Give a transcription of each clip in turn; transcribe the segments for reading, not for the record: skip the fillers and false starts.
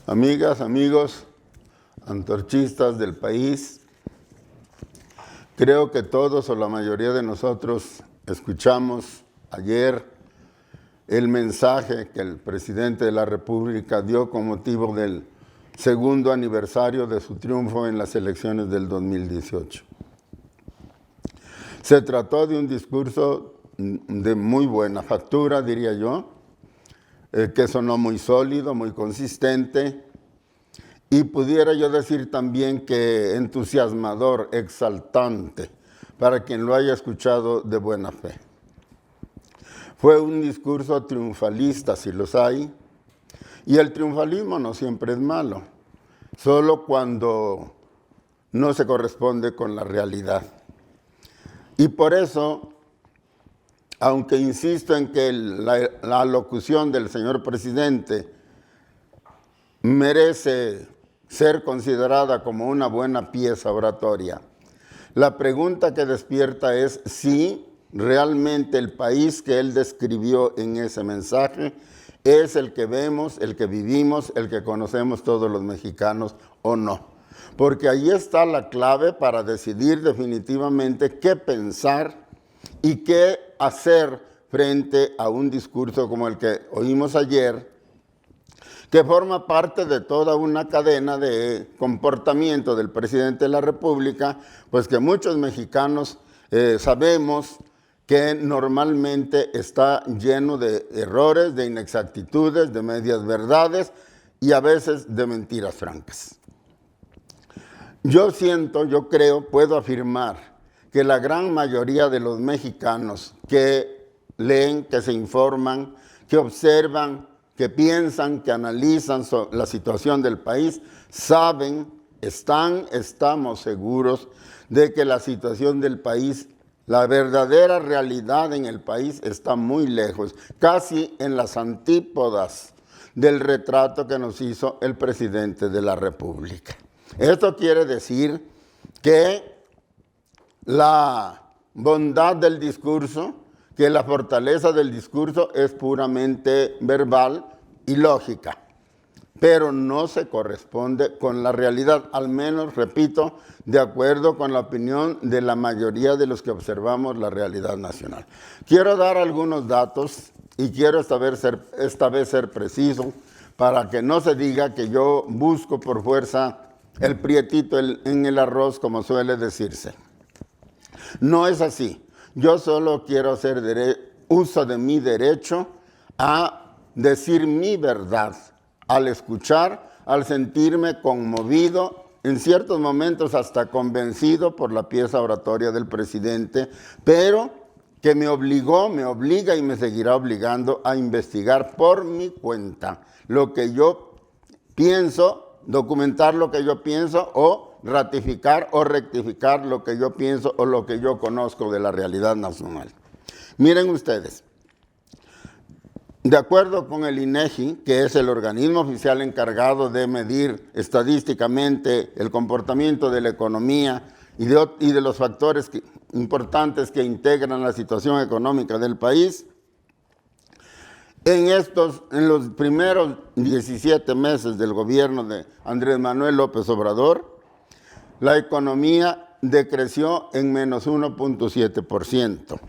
Amigas, amigos, antorchistas del país, creo que todos o la mayoría de nosotros escuchamos ayer el mensaje que el presidente de la República dio con motivo del segundo aniversario de su triunfo en las elecciones del 2018. Se trató de un discurso de muy buena factura, diría yo, que sonó muy sólido, muy consistente, y pudiera yo decir también que entusiasmador, exaltante, para quien lo haya escuchado de buena fe. Fue un discurso triunfalista, si los hay, y el triunfalismo no siempre es malo, solo cuando no se corresponde con la realidad. Y por eso, aunque insisto en que la locución del señor presidente merece ser considerada como una buena pieza oratoria, la pregunta que despierta es si realmente el país que él describió en ese mensaje es el que vemos, el que vivimos, el que conocemos todos los mexicanos o no. Porque ahí está la clave para decidir definitivamente qué pensar y qué hacer frente a un discurso como el que oímos ayer, que forma parte de toda una cadena de comportamiento del presidente de la República, pues que muchos mexicanos sabemos que normalmente está lleno de errores, de inexactitudes, de medias verdades y a veces de mentiras francas. Yo creo, puedo afirmar que la gran mayoría de los mexicanos que leen, que se informan, que observan, que piensan, que analizan la situación del país, saben, estamos seguros de que la situación del país, la verdadera realidad en el país está muy lejos, casi en las antípodas del retrato que nos hizo el presidente de la República. Esto quiere decir que la bondad del discurso, que la fortaleza del discurso es puramente verbal y lógica, pero no se corresponde con la realidad, al menos, repito, de acuerdo con la opinión de la mayoría de los que observamos la realidad nacional. Quiero dar algunos datos y quiero esta vez ser preciso para que no se diga que yo busco por fuerza el prietito en el arroz, como suele decirse. No es así. Yo solo quiero hacer uso de mi derecho a decir mi verdad, al escuchar, al sentirme conmovido, en ciertos momentos hasta convencido por la pieza oratoria del presidente, pero que me obliga y me seguirá obligando a investigar por mi cuenta lo que yo pienso, documentar lo que yo pienso o ratificar o rectificar lo que yo pienso o lo que yo conozco de la realidad nacional. Miren ustedes, de acuerdo con el INEGI, que es el organismo oficial encargado de medir estadísticamente el comportamiento de la economía y de los factores importantes que integran la situación económica del país, en los primeros 17 meses del gobierno de Andrés Manuel López Obrador, la economía decreció en menos 1.7%.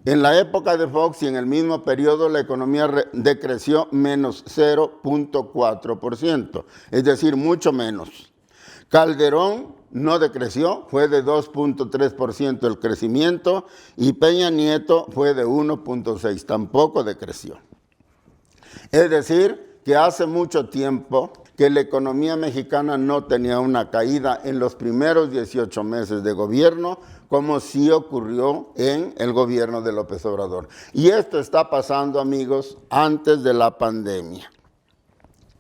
En la época de Fox y en el mismo periodo la economía decreció menos 0.4%, es decir, mucho menos. Calderón no decreció, fue de 2.3% el crecimiento y Peña Nieto fue de 1.6%, tampoco decreció. Es decir, que hace mucho tiempo que la economía mexicana no tenía una caída en los primeros 18 meses de gobierno, como sí ocurrió en el gobierno de López Obrador. Y esto está pasando, amigos, antes de la pandemia.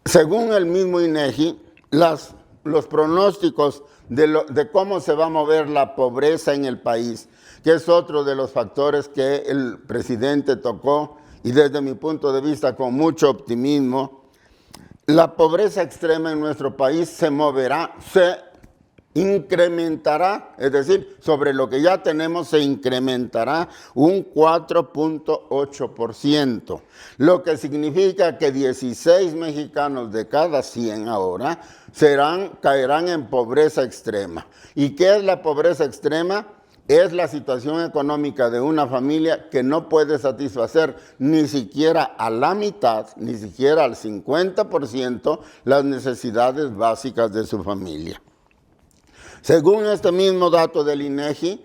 Según el mismo INEGI, los pronósticos de cómo se va a mover la pobreza en el país, que es otro de los factores que el presidente tocó, y desde mi punto de vista con mucho optimismo, la pobreza extrema en nuestro país se incrementará, es decir, sobre lo que ya tenemos se incrementará un 4.8%, lo que significa que 16 mexicanos de cada 100 ahora caerán en pobreza extrema. ¿Y qué es la pobreza extrema? Es la situación económica de una familia que no puede satisfacer ni siquiera a la mitad, ni siquiera al 50% las necesidades básicas de su familia. Según este mismo dato del INEGI,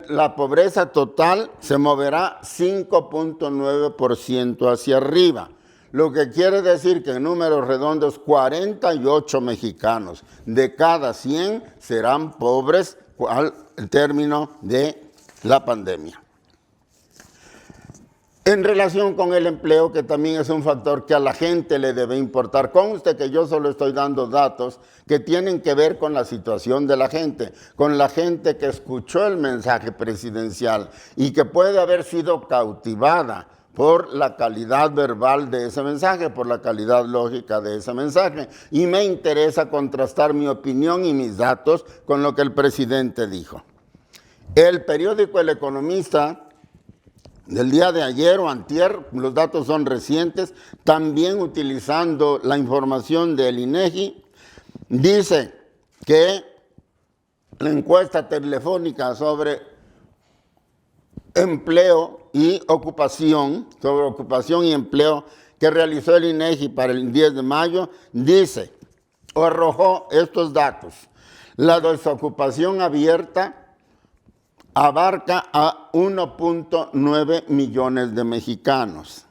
la pobreza total se moverá 5.9% hacia arriba, lo que quiere decir que en números redondos 48 mexicanos de cada 100 serán pobres al término de la pandemia. En relación con el empleo, que también es un factor que a la gente le debe importar, conste que yo solo estoy dando datos que tienen que ver con la situación de la gente, con la gente que escuchó el mensaje presidencial y que puede haber sido cautivada por la calidad verbal de ese mensaje, por la calidad lógica de ese mensaje. Y me interesa contrastar mi opinión y mis datos con lo que el presidente dijo. El periódico El Economista del día de ayer o antier, los datos son recientes, también utilizando la información del INEGI, dice que la encuesta telefónica sobre empleo y ocupación, sobre ocupación y empleo que realizó el INEGI para el 10 de mayo, dice, o arrojó estos datos. La desocupación abierta abarca a 1.9 millones de mexicanos.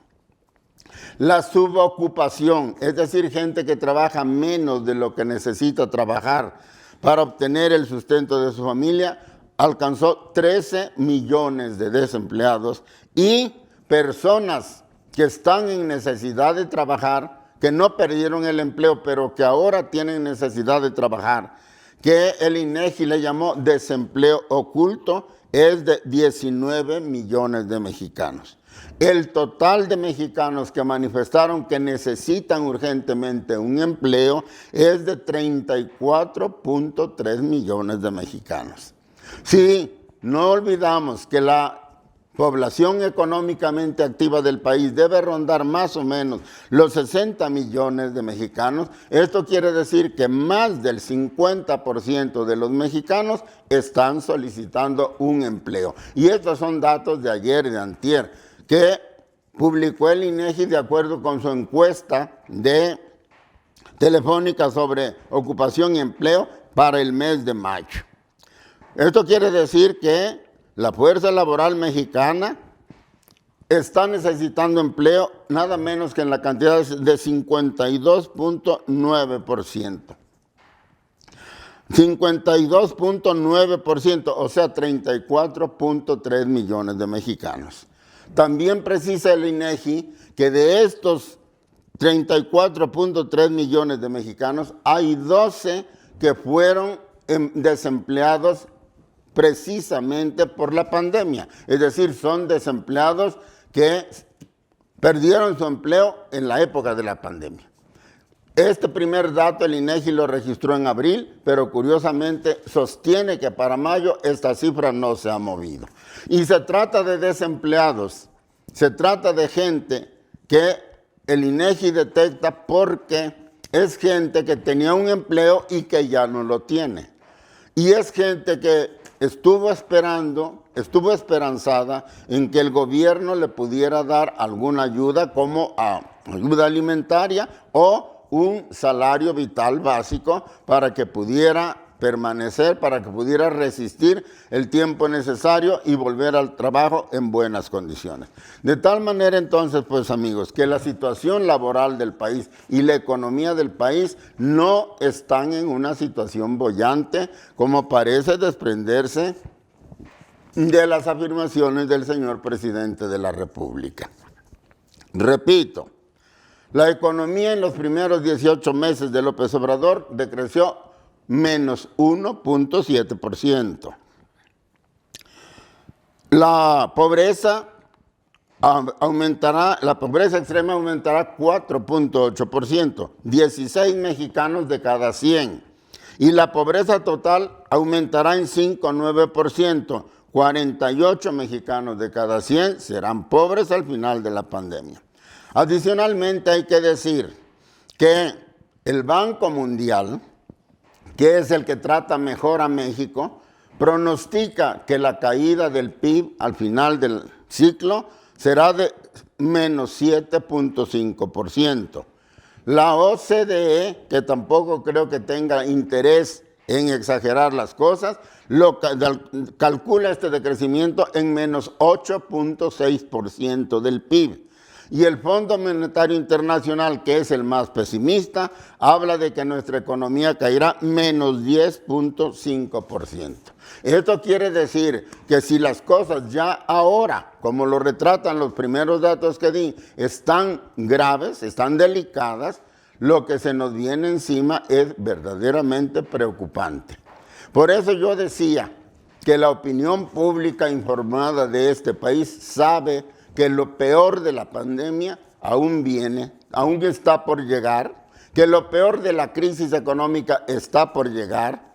La subocupación, es decir, gente que trabaja menos de lo que necesita trabajar para obtener el sustento de su familia, alcanzó 13 millones de desempleados y personas que están en necesidad de trabajar, que no perdieron el empleo, pero que ahora tienen necesidad de trabajar, que el INEGI le llamó desempleo oculto, es de 19 millones de mexicanos. El total de mexicanos que manifestaron que necesitan urgentemente un empleo es de 34.3 millones de mexicanos. Si no olvidamos que la población económicamente activa del país debe rondar más o menos los 60 millones de mexicanos, esto quiere decir que más del 50% de los mexicanos están solicitando un empleo. Y estos son datos de ayer y de antier, que publicó el INEGI de acuerdo con su encuesta telefónica sobre ocupación y empleo para el mes de mayo. Esto quiere decir que la fuerza laboral mexicana está necesitando empleo nada menos que en la cantidad de 52.9%. 52.9%, o sea, 34.3 millones de mexicanos. También precisa el INEGI que de estos 34.3 millones de mexicanos, hay 12 que fueron desempleados precisamente por la pandemia. Es decir, son desempleados que perdieron su empleo en la época de la pandemia. Este primer dato el INEGI lo registró en abril, pero curiosamente sostiene que para mayo esta cifra no se ha movido. Y se trata de desempleados, se trata de gente que el INEGI detecta porque es gente que tenía un empleo y que ya no lo tiene. Y es gente que estuvo esperanzada en que el gobierno le pudiera dar alguna ayuda como ayuda alimentaria o un salario vital básico para que pudiera permanecer, para que pudiera resistir el tiempo necesario y volver al trabajo en buenas condiciones. De tal manera entonces, pues amigos, que la situación laboral del país y la economía del país no están en una situación boyante como parece desprenderse de las afirmaciones del señor presidente de la República. Repito, la economía en los primeros 18 meses de López Obrador decreció menos 1.7%. La pobreza extrema aumentará 4.8%, 16 mexicanos de cada 100. y la pobreza total aumentará en 5,9%. 48 mexicanos de cada 100 serán pobres al final de la pandemia. Adicionalmente hay que decir que el Banco Mundial, que es el que trata mejor a México, pronostica que la caída del PIB al final del ciclo será de menos 7,5%. La OCDE, que tampoco creo que tenga interés en exagerar las cosas, calcula este decrecimiento en menos 8,6% del PIB. Y el Fondo Monetario Internacional, que es el más pesimista, habla de que nuestra economía caerá menos 10,5%. Esto quiere decir que si las cosas ya ahora, como lo retratan los primeros datos que di, están graves, están delicadas, lo que se nos viene encima es verdaderamente preocupante. Por eso yo decía que la opinión pública informada de este país sabe que lo peor de la pandemia aún viene, aún está por llegar, que lo peor de la crisis económica está por llegar,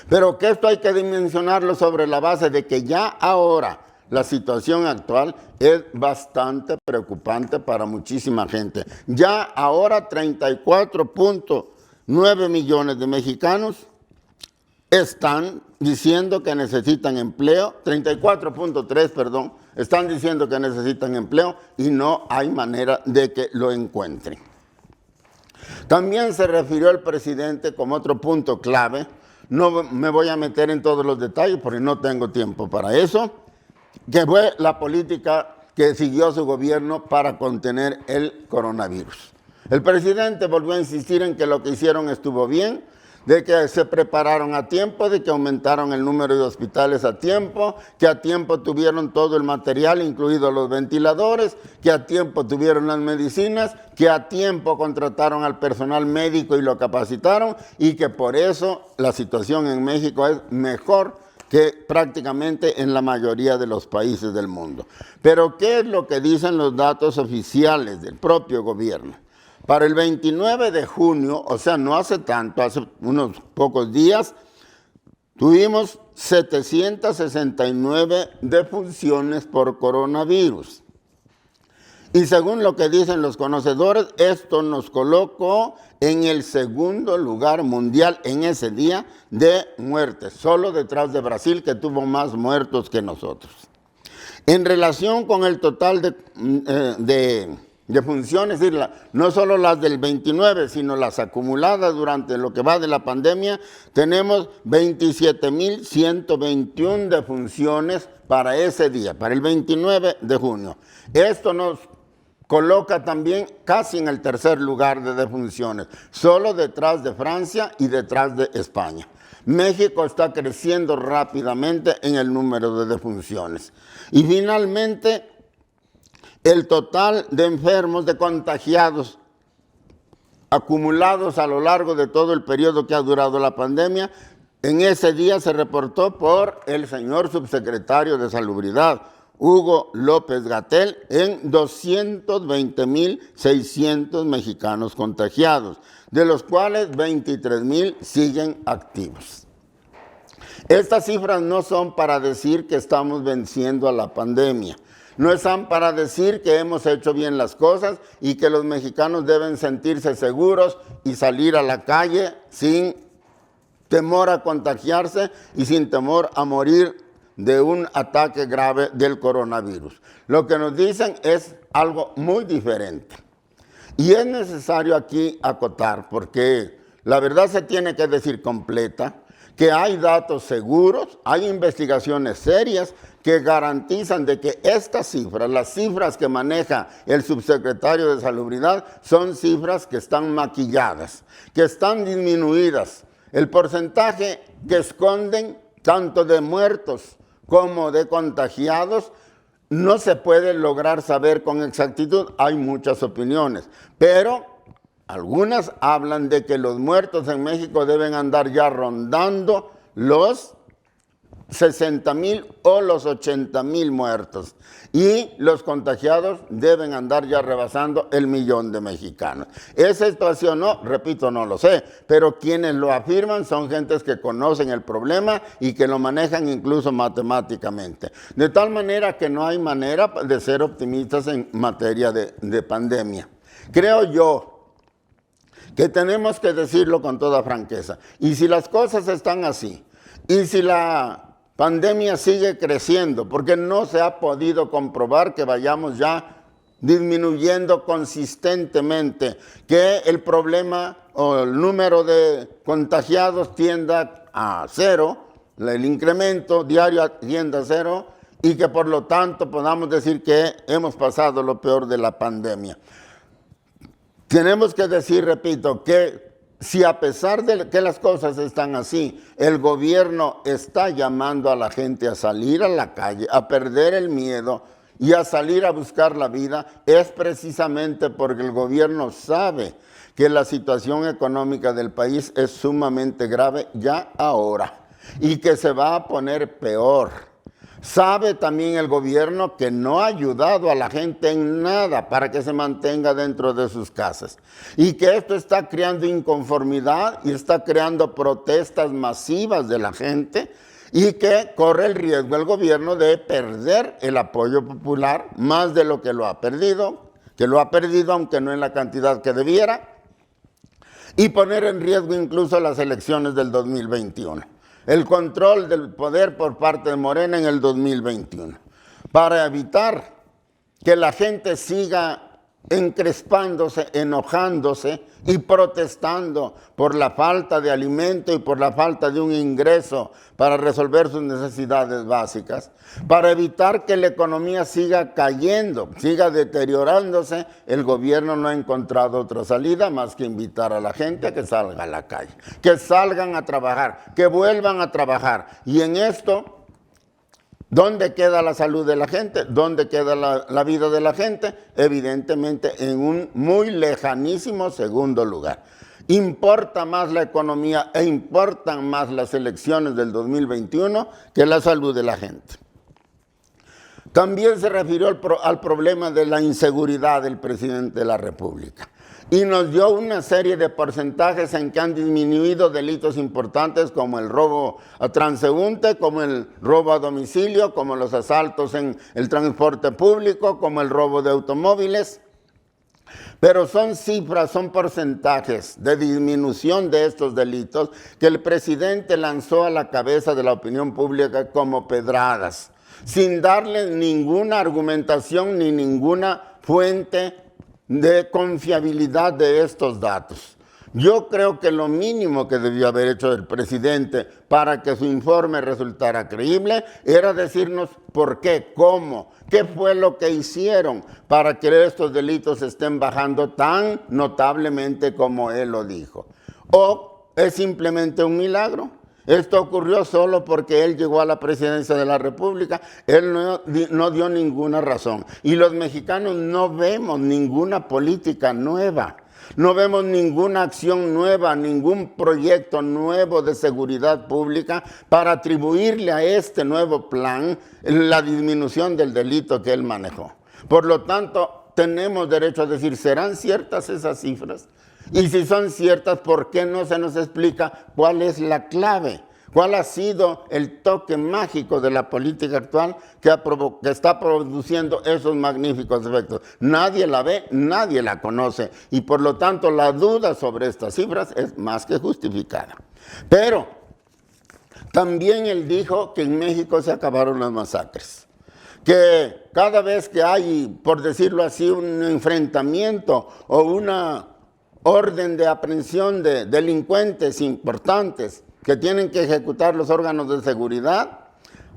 pero que esto hay que dimensionarlo sobre la base de que ya ahora la situación actual es bastante preocupante para muchísima gente. Ya ahora 34,9 millones de mexicanos están diciendo que necesitan empleo, 34,3, perdón, están diciendo que necesitan empleo y no hay manera de que lo encuentren. También se refirió el presidente como otro punto clave, no me voy a meter en todos los detalles porque no tengo tiempo para eso, que fue la política que siguió su gobierno para contener el coronavirus. El presidente volvió a insistir en que lo que hicieron estuvo bien, de que se prepararon a tiempo, de que aumentaron el número de hospitales a tiempo, que a tiempo tuvieron todo el material, incluidos los ventiladores, que a tiempo tuvieron las medicinas, que a tiempo contrataron al personal médico y lo capacitaron, y que por eso la situación en México es mejor que prácticamente en la mayoría de los países del mundo. Pero ¿qué es lo que dicen los datos oficiales del propio gobierno? Para el 29 de junio, o sea, no hace tanto, hace unos pocos días, tuvimos 769 defunciones por coronavirus. Y según lo que dicen los conocedores, esto nos colocó en el segundo lugar mundial en ese día de muertes, solo detrás de Brasil, que tuvo más muertos que nosotros. En relación con el total de funciones, es decir, no solo las del 29, sino las acumuladas durante lo que va de la pandemia, tenemos 27,121 defunciones para ese día, para el 29 de junio. Esto nos coloca también casi en el tercer lugar de defunciones, solo detrás de Francia y detrás de España. México está creciendo rápidamente en el número de defunciones. Y finalmente, el total de enfermos, de contagiados, acumulados a lo largo de todo el periodo que ha durado la pandemia, en ese día se reportó por el señor subsecretario de Salubridad, Hugo López-Gatell, en 220,600 mexicanos contagiados, de los cuales 23,000 siguen activos. Estas cifras no son para decir que estamos venciendo a la pandemia. No están para decir que hemos hecho bien las cosas y que los mexicanos deben sentirse seguros y salir a la calle sin temor a contagiarse y sin temor a morir de un ataque grave del coronavirus. Lo que nos dicen es algo muy diferente. Y es necesario aquí acotar, porque la verdad se tiene que decir completa, que hay datos seguros, hay investigaciones serias que garantizan de que estas cifras, las cifras que maneja el subsecretario de Salubridad, son cifras que están maquilladas, que están disminuidas. El porcentaje que esconden, tanto de muertos como de contagiados, no se puede lograr saber con exactitud. Hay muchas opiniones, pero algunas hablan de que los muertos en México deben andar ya rondando los 60,000 o los 80,000 muertos. Y los contagiados deben andar ya rebasando el 1,000,000 de mexicanos. ¿Esa situación no? Repito, no lo sé, pero quienes lo afirman son gentes que conocen el problema y que lo manejan incluso matemáticamente. De tal manera que no hay manera de ser optimistas en materia de pandemia. Creo yo que tenemos que decirlo con toda franqueza. Y si las cosas están así, y si la pandemia sigue creciendo, porque no se ha podido comprobar que vayamos ya disminuyendo consistentemente, que el problema o el número de contagiados tienda a cero, el incremento diario tienda a cero, y que por lo tanto podamos decir que hemos pasado lo peor de la pandemia. Tenemos que decir, repito, que si a pesar de que las cosas están así, el gobierno está llamando a la gente a salir a la calle, a perder el miedo y a salir a buscar la vida, es precisamente porque el gobierno sabe que la situación económica del país es sumamente grave ya ahora y que se va a poner peor. Sabe también el gobierno que no ha ayudado a la gente en nada para que se mantenga dentro de sus casas y que esto está creando inconformidad y está creando protestas masivas de la gente y que corre el riesgo el gobierno de perder el apoyo popular más de lo que lo ha perdido aunque no en la cantidad que debiera, y poner en riesgo incluso las elecciones del 2021. El control del poder por parte de Morena en el 2021, para evitar que la gente siga encrespándose, enojándose y protestando por la falta de alimento y por la falta de un ingreso para resolver sus necesidades básicas, para evitar que la economía siga cayendo, siga deteriorándose. El gobierno no ha encontrado otra salida más que invitar a la gente a que salga a la calle, que salgan a trabajar, que vuelvan a trabajar. Y en esto, ¿dónde queda la salud de la gente? ¿Dónde queda la vida de la gente? Evidentemente en un muy lejanísimo segundo lugar. Importa más la economía e importan más las elecciones del 2021 que la salud de la gente. También se refirió al problema de la inseguridad del presidente de la República y nos dio una serie de porcentajes en que han disminuido delitos importantes como el robo a transeúnte, como el robo a domicilio, como los asaltos en el transporte público, como el robo de automóviles. Pero son cifras, son porcentajes de disminución de estos delitos que el presidente lanzó a la cabeza de la opinión pública como pedradas, sin darle ninguna argumentación ni ninguna fuente de confiabilidad de estos datos. Yo creo que lo mínimo que debió haber hecho el presidente para que su informe resultara creíble era decirnos por qué, cómo, qué fue lo que hicieron para que estos delitos estén bajando tan notablemente como él lo dijo. ¿O es simplemente un milagro? Esto ocurrió solo porque él llegó a la presidencia de la República. Él no dio ninguna razón. Y los mexicanos no vemos ninguna política nueva. No vemos ninguna acción nueva, ningún proyecto nuevo de seguridad pública para atribuirle a este nuevo plan la disminución del delito que él manejó. Por lo tanto, tenemos derecho a decir, ¿serán ciertas esas cifras? Y si son ciertas, ¿por qué no se nos explica cuál es la clave? ¿Cuál ha sido el toque mágico de la política actual que está produciendo esos magníficos efectos? Nadie la ve, nadie la conoce y por lo tanto la duda sobre estas cifras es más que justificada. Pero también él dijo que en México se acabaron las masacres, que cada vez que hay, por decirlo así, un enfrentamiento o una orden de aprehensión de delincuentes importantes que tienen que ejecutar los órganos de seguridad,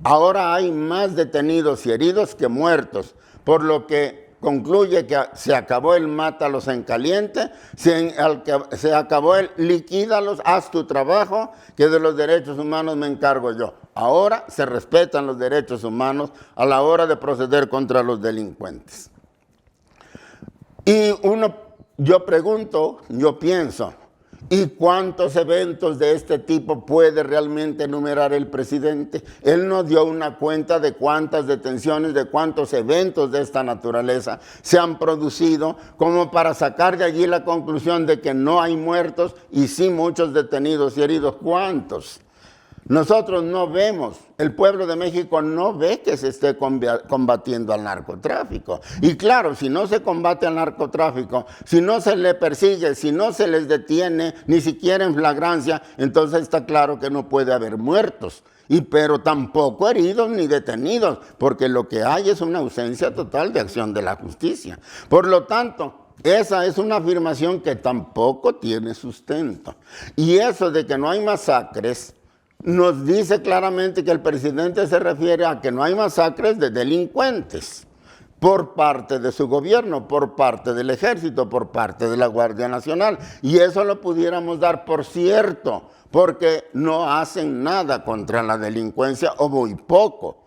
ahora hay más detenidos y heridos que muertos, por lo que concluye que se acabó el mátalos en caliente, se acabó el liquídalos, haz tu trabajo, que de los derechos humanos me encargo yo. Ahora se respetan los derechos humanos a la hora de proceder contra los delincuentes. Y yo pregunto, yo pienso, ¿Y cuántos eventos de este tipo puede realmente enumerar el presidente? Él nos dio una cuenta de cuántas detenciones, de cuántos eventos de esta naturaleza se han producido, como para sacar de allí la conclusión de que no hay muertos y sí muchos detenidos y heridos. ¿Cuántos? Nosotros no vemos, el pueblo de México no ve que se esté combatiendo al narcotráfico. Y claro, si no se combate al narcotráfico, si no se le persigue, si no se les detiene, ni siquiera en flagrancia, entonces está claro que no puede haber muertos. Pero tampoco heridos ni detenidos, porque lo que hay es una ausencia total de acción de la justicia. Por lo tanto, esa es una afirmación que tampoco tiene sustento. Y eso de que no hay masacres nos dice claramente que el presidente se refiere a que no hay masacres de delincuentes por parte de su gobierno, por parte del ejército, por parte de la Guardia Nacional. Y eso lo pudiéramos dar por cierto, porque no hacen nada contra la delincuencia o muy poco.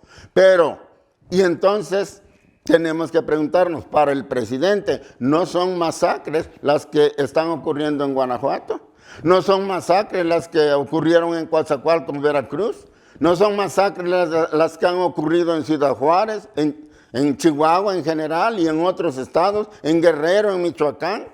Y entonces tenemos que preguntarnos, para el presidente, ¿no son masacres las que están ocurriendo en Guanajuato? ¿No son masacres las que ocurrieron en Coatzacoalcos, Veracruz? ¿No son masacres las que han ocurrido en Ciudad Juárez, en Chihuahua en general y en otros estados, en Guerrero, en Michoacán?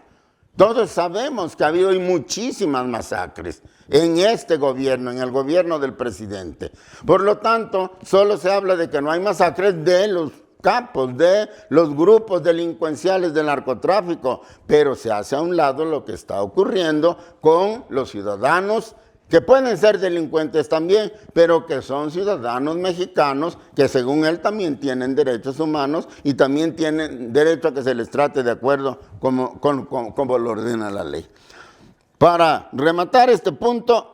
Todos sabemos que ha habido muchísimas masacres en este gobierno, en el gobierno del presidente. Por lo tanto, solo se habla de que no hay masacres de los capos, de los grupos delincuenciales del narcotráfico, pero se hace a un lado lo que está ocurriendo con los ciudadanos que pueden ser delincuentes también, pero que son ciudadanos mexicanos que según él también tienen derechos humanos y también tienen derecho a que se les trate de acuerdo como lo ordena la ley. Para rematar este punto,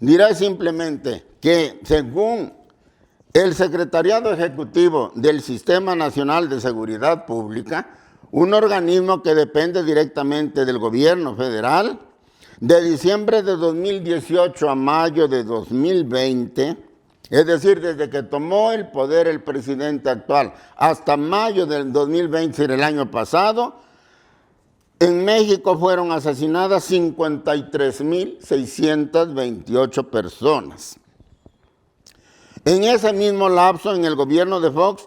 diré simplemente que según el Secretariado Ejecutivo del Sistema Nacional de Seguridad Pública, un organismo que depende directamente del gobierno federal, de diciembre de 2018 a mayo de 2020, es decir, desde que tomó el poder el presidente actual hasta mayo del 2020, el año pasado, en México fueron asesinadas 53.628 personas. En ese mismo lapso, en el gobierno de Fox,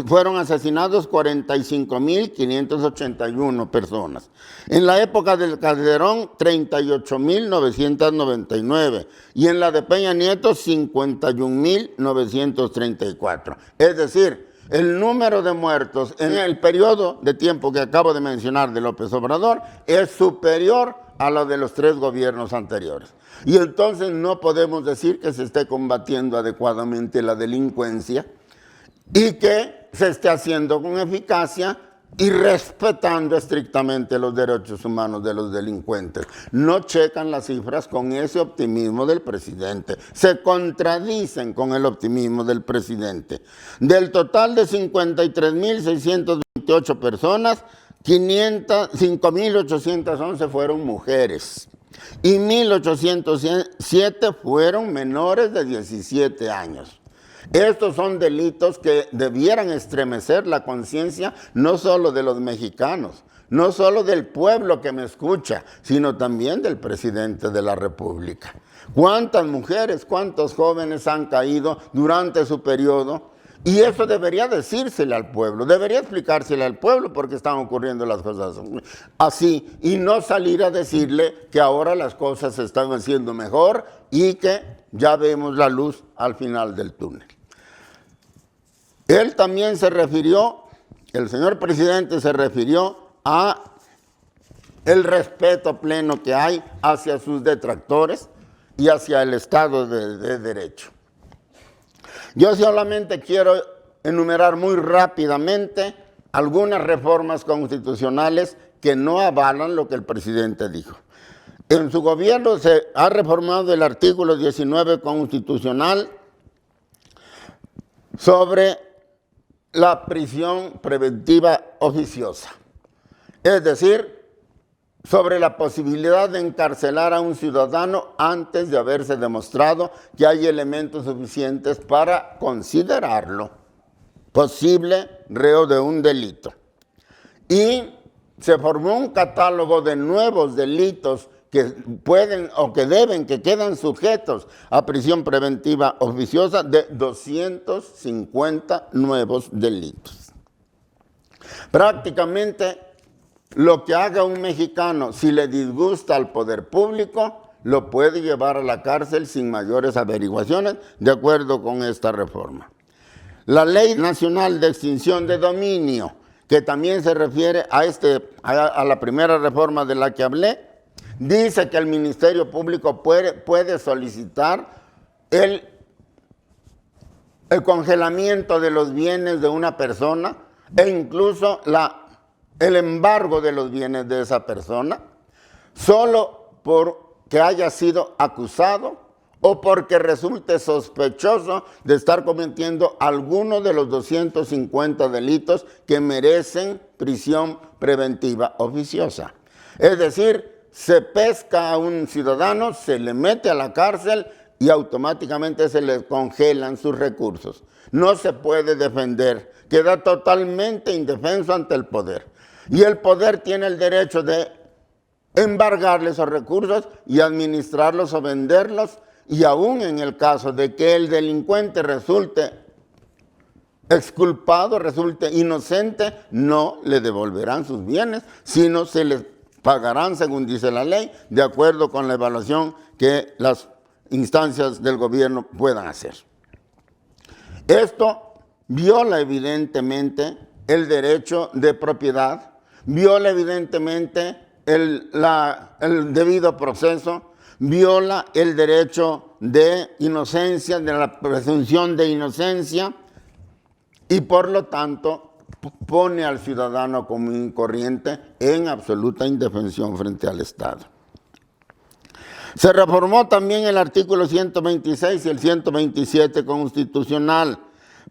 fueron asesinados 45.581 personas. En la época del Calderón, 38.999. Y en la de Peña Nieto, 51.934. Es decir, el número de muertos en el periodo de tiempo que acabo de mencionar de López Obrador es superior a lo de los 3 gobiernos anteriores. Y entonces no podemos decir que se esté combatiendo adecuadamente la delincuencia y que se esté haciendo con eficacia y respetando estrictamente los derechos humanos de los delincuentes. No checan las cifras con ese optimismo del presidente. Se contradicen con el optimismo del presidente. Del total de 53.628 personas, 5.811 fueron mujeres y 1.807 fueron menores de 17 años. Estos son delitos que debieran estremecer la conciencia no solo de los mexicanos, no solo del pueblo que me escucha, sino también del presidente de la República. ¿Cuántas mujeres, cuántos jóvenes han caído durante su periodo? Y eso debería decírsele al pueblo, debería explicársele al pueblo por qué están ocurriendo las cosas así y no salir a decirle que ahora las cosas se están haciendo mejor y que ya vemos la luz al final del túnel. Él también se refirió, el señor presidente se refirió a el respeto pleno que hay hacia sus detractores y hacia el Estado de Derecho. Yo solamente quiero enumerar muy rápidamente algunas reformas constitucionales que no avalan lo que el presidente dijo. En su gobierno se ha reformado el artículo 19 constitucional sobre la prisión preventiva oficiosa, es decir, sobre la posibilidad de encarcelar a un ciudadano antes de haberse demostrado que hay elementos suficientes para considerarlo posible reo de un delito. Y se formó un catálogo de nuevos delitos que pueden o que deben, que quedan sujetos a prisión preventiva oficiosa de 250 nuevos delitos. Prácticamente lo que haga un mexicano, si le disgusta al poder público, lo puede llevar a la cárcel sin mayores averiguaciones, de acuerdo con esta reforma. La Ley Nacional de Extinción de Dominio, que también se refiere a la primera reforma de la que hablé, dice que el Ministerio Público puede solicitar el congelamiento de los bienes de una persona e incluso el embargo de los bienes de esa persona, solo porque haya sido acusado o porque resulte sospechoso de estar cometiendo alguno de los 250 delitos que merecen prisión preventiva oficiosa. Es decir, se pesca a un ciudadano, se le mete a la cárcel y automáticamente se le congelan sus recursos. No se puede defender, queda totalmente indefenso ante el poder. Y el poder tiene el derecho de embargarle esos recursos y administrarlos o venderlos, y aún en el caso de que el delincuente resulte exculpado, resulte inocente, no le devolverán sus bienes, sino se les pagarán, según dice la ley, de acuerdo con la evaluación que las instancias del gobierno puedan hacer. Esto viola evidentemente el derecho de propiedad, viola evidentemente el debido proceso, viola el derecho de inocencia, de la presunción de inocencia, y por lo tanto pone al ciudadano común y corriente en absoluta indefensión frente al Estado. Se reformó también el artículo 126 y el 127 constitucional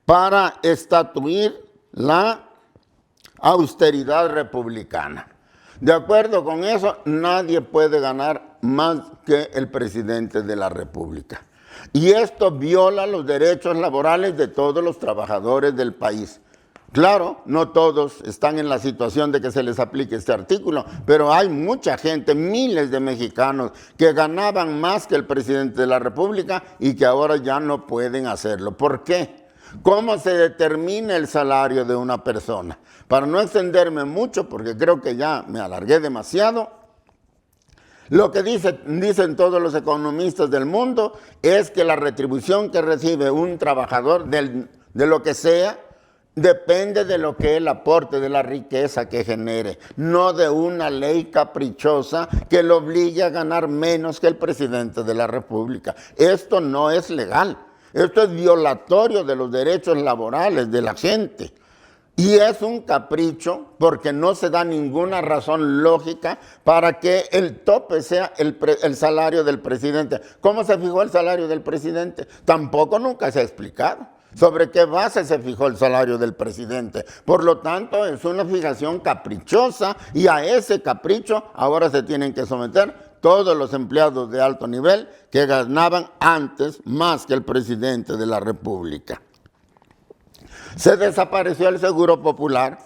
para estatuir la austeridad republicana. De acuerdo con eso, nadie puede ganar más que el presidente de la República. Y esto viola los derechos laborales de todos los trabajadores del país. Claro, no todos están en la situación de que se les aplique este artículo, pero hay mucha gente, miles de mexicanos, que ganaban más que el presidente de la República y que ahora ya no pueden hacerlo. ¿Por qué? ¿Cómo se determina el salario de una persona? Para no extenderme mucho, porque creo que ya me alargué demasiado, lo que dicen todos los economistas del mundo es que la retribución que recibe un trabajador de lo que sea depende de lo que es el aporte, de la riqueza que genere, no de una ley caprichosa que lo obligue a ganar menos que el presidente de la República. Esto no es legal, esto es violatorio de los derechos laborales de la gente. Y es un capricho porque no se da ninguna razón lógica para que el tope sea el salario del presidente. ¿Cómo se fijó el salario del presidente? Tampoco nunca se ha explicado. ¿Sobre qué base se fijó el salario del presidente? Por lo tanto, es una fijación caprichosa y a ese capricho ahora se tienen que someter todos los empleados de alto nivel que ganaban antes más que el presidente de la República. Se desapareció el Seguro Popular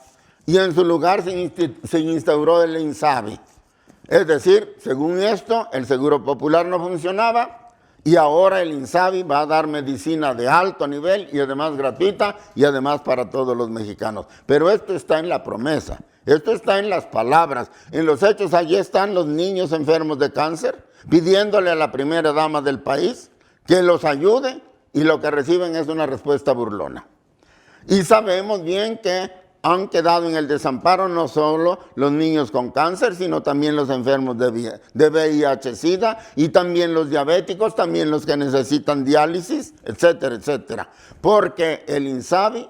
y en su lugar se instauró el INSABI. Es decir, según esto, el Seguro Popular no funcionaba y ahora el INSABI va a dar medicina de alto nivel y además gratuita y además para todos los mexicanos. Pero esto está en la promesa, esto está en las palabras. En los hechos, allí están los niños enfermos de cáncer pidiéndole a la primera dama del país que los ayude y lo que reciben es una respuesta burlona. Y sabemos bien que han quedado en el desamparo no solo los niños con cáncer, sino también los enfermos de VIH-Sida y también los diabéticos, también los que necesitan diálisis, etcétera, etcétera. Porque el INSABI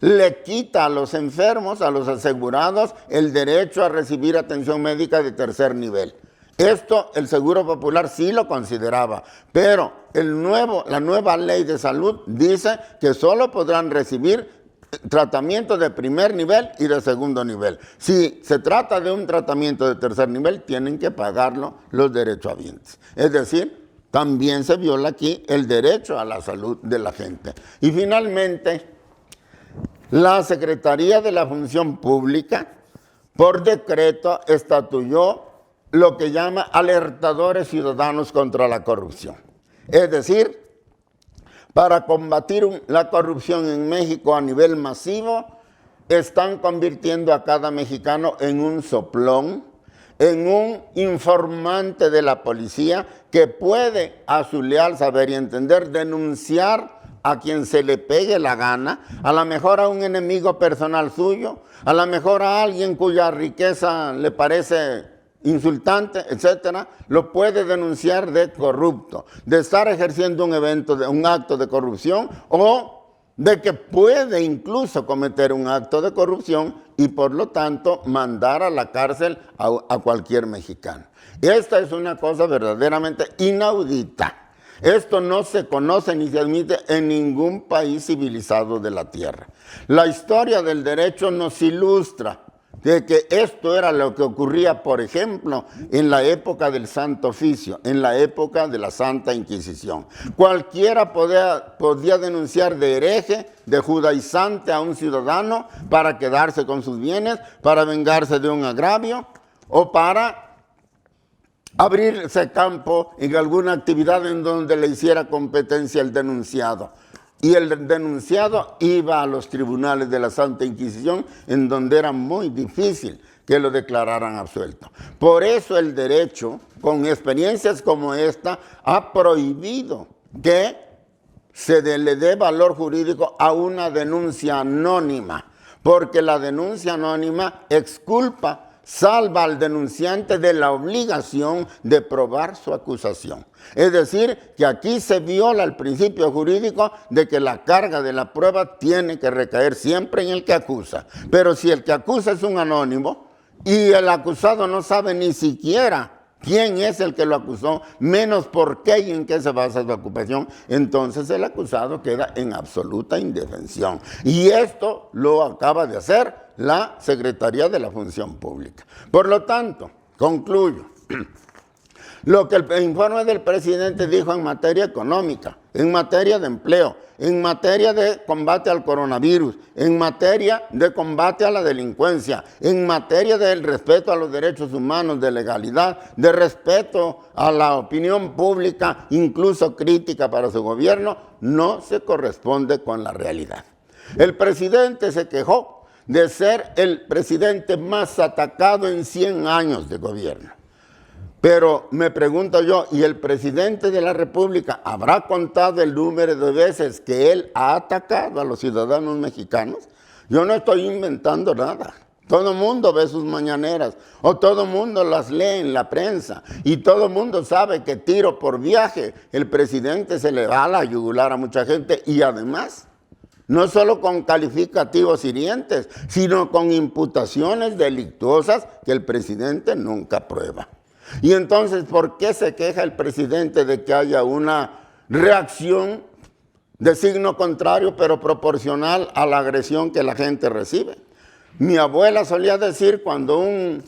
le quita a los enfermos, a los asegurados, el derecho a recibir atención médica de tercer nivel. Esto el Seguro Popular sí lo consideraba, pero la nueva ley de salud dice que solo podrán recibir tratamiento de primer nivel y de segundo nivel. Si se trata de un tratamiento de tercer nivel, tienen que pagarlo los derechohabientes. Es decir, también se viola aquí el derecho a la salud de la gente. Y finalmente, la Secretaría de la Función Pública, por decreto, estatuyó lo que llama alertadores ciudadanos contra la corrupción. Es decir, para combatir la corrupción en México a nivel masivo, están convirtiendo a cada mexicano en un soplón, en un informante de la policía que puede, a su leal saber y entender, denunciar a quien se le pegue la gana, a lo mejor a un enemigo personal suyo, a lo mejor a alguien cuya riqueza le parece insultante, etcétera, lo puede denunciar de corrupto, de estar ejerciendo un acto de corrupción, o de que puede incluso cometer un acto de corrupción y por lo tanto mandar a la cárcel a cualquier mexicano. Esta es una cosa verdaderamente inaudita. Esto no se conoce ni se admite en ningún país civilizado de la tierra. La historia del derecho nos ilustra de que esto era lo que ocurría, por ejemplo, en la época del Santo Oficio, en la época de la Santa Inquisición. Cualquiera podía denunciar de hereje, de judaizante a un ciudadano para quedarse con sus bienes, para vengarse de un agravio o para abrirse campo en alguna actividad en donde le hiciera competencia el denunciado. Y el denunciado iba a los tribunales de la Santa Inquisición, en donde era muy difícil que lo declararan absuelto. Por eso el derecho, con experiencias como esta, ha prohibido que le dé valor jurídico a una denuncia anónima, porque la denuncia anónima exculpa, salva al denunciante de la obligación de probar su acusación. Es decir, que aquí se viola el principio jurídico de que la carga de la prueba tiene que recaer siempre en el que acusa. Pero si el que acusa es un anónimo y el acusado no sabe ni siquiera quién es el que lo acusó, menos por qué y en qué se basa su ocupación, entonces el acusado queda en absoluta indefensión. Y esto lo acaba de hacer la Secretaría de la Función Pública. Por lo tanto, concluyo, lo que el informe del presidente dijo en materia económica, en materia de empleo, en materia de combate al coronavirus, en materia de combate a la delincuencia, en materia del respeto a los derechos humanos, de legalidad, de respeto a la opinión pública, incluso crítica para su gobierno, no se corresponde con la realidad. El presidente se quejó de ser el presidente más atacado en 100 años de gobierno. Pero me pregunto yo, ¿y el presidente de la República habrá contado el número de veces que él ha atacado a los ciudadanos mexicanos? Yo no estoy inventando nada. Todo el mundo ve sus mañaneras, o todo el mundo las lee en la prensa, y todo el mundo sabe que tiro por viaje el presidente se le va a la yugular a mucha gente, y además, no solo con calificativos hirientes, sino con imputaciones delictuosas que el presidente nunca prueba. Y entonces, ¿por qué se queja el presidente de que haya una reacción de signo contrario, pero proporcional a la agresión que la gente recibe? Mi abuela solía decir, cuando un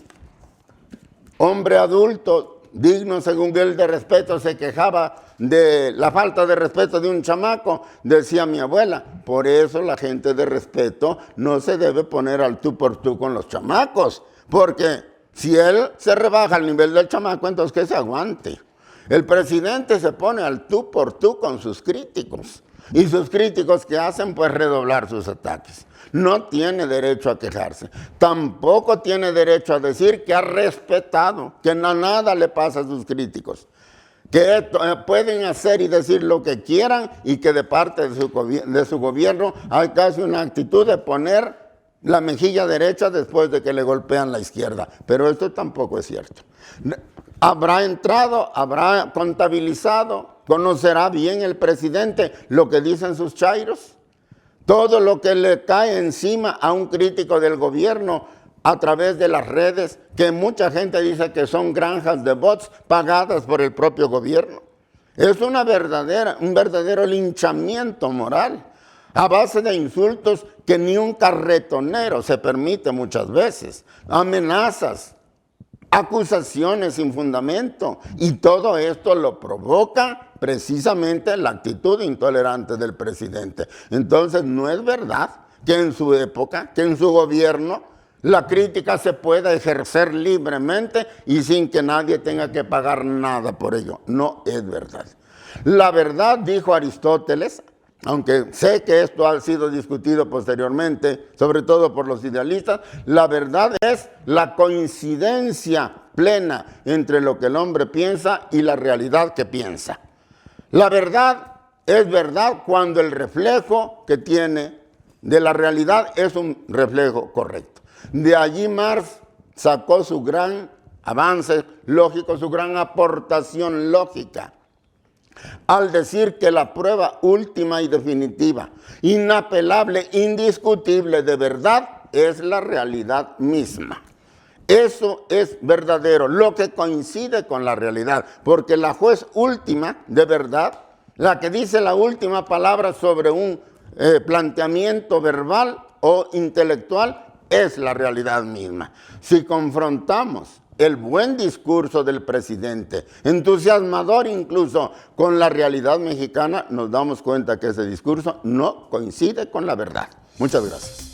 hombre adulto, digno según él de respeto, se quejaba de la falta de respeto de un chamaco, decía mi abuela, por eso la gente de respeto no se debe poner al tú por tú con los chamacos, porque si él se rebaja al nivel del chamaco, entonces que se aguante. El presidente se pone al tú por tú con sus críticos. Y sus críticos, ¿qué hacen? Pues redoblar sus ataques. No tiene derecho a quejarse. Tampoco tiene derecho a decir que ha respetado, que nada le pasa a sus críticos. Que pueden hacer y decir lo que quieran y que de parte de su gobierno hay casi una actitud de poner la mejilla derecha después de que le golpean la izquierda. Pero esto tampoco es cierto. Habrá entrado, habrá contabilizado, conocerá bien el presidente lo que dicen sus chairos. Todo lo que le cae encima a un crítico del gobierno a través de las redes, que mucha gente dice que son granjas de bots pagadas por el propio gobierno. Es un verdadero linchamiento moral, a base de insultos que ni un carretonero se permite muchas veces, amenazas, acusaciones sin fundamento, y todo esto lo provoca precisamente la actitud intolerante del presidente. Entonces no es verdad que en su época, que en su gobierno, La crítica se puede ejercer libremente y sin que nadie tenga que pagar nada por ello. No es verdad. La verdad, dijo Aristóteles, aunque sé que esto ha sido discutido posteriormente, sobre todo por los idealistas, la verdad es la coincidencia plena entre lo que el hombre piensa y la realidad que piensa. La verdad es verdad cuando el reflejo que tiene de la realidad es un reflejo correcto. De allí Marx sacó su gran avance lógico, su gran aportación lógica, al decir que la prueba última y definitiva, inapelable, indiscutible de verdad, es la realidad misma. Eso es verdadero, lo que coincide con la realidad, porque la juez última de verdad, la que dice la última palabra sobre un planteamiento verbal o intelectual, es la realidad misma. Si confrontamos el buen discurso del presidente, entusiasmador incluso con la realidad mexicana, nos damos cuenta que ese discurso no coincide con la verdad. Muchas gracias.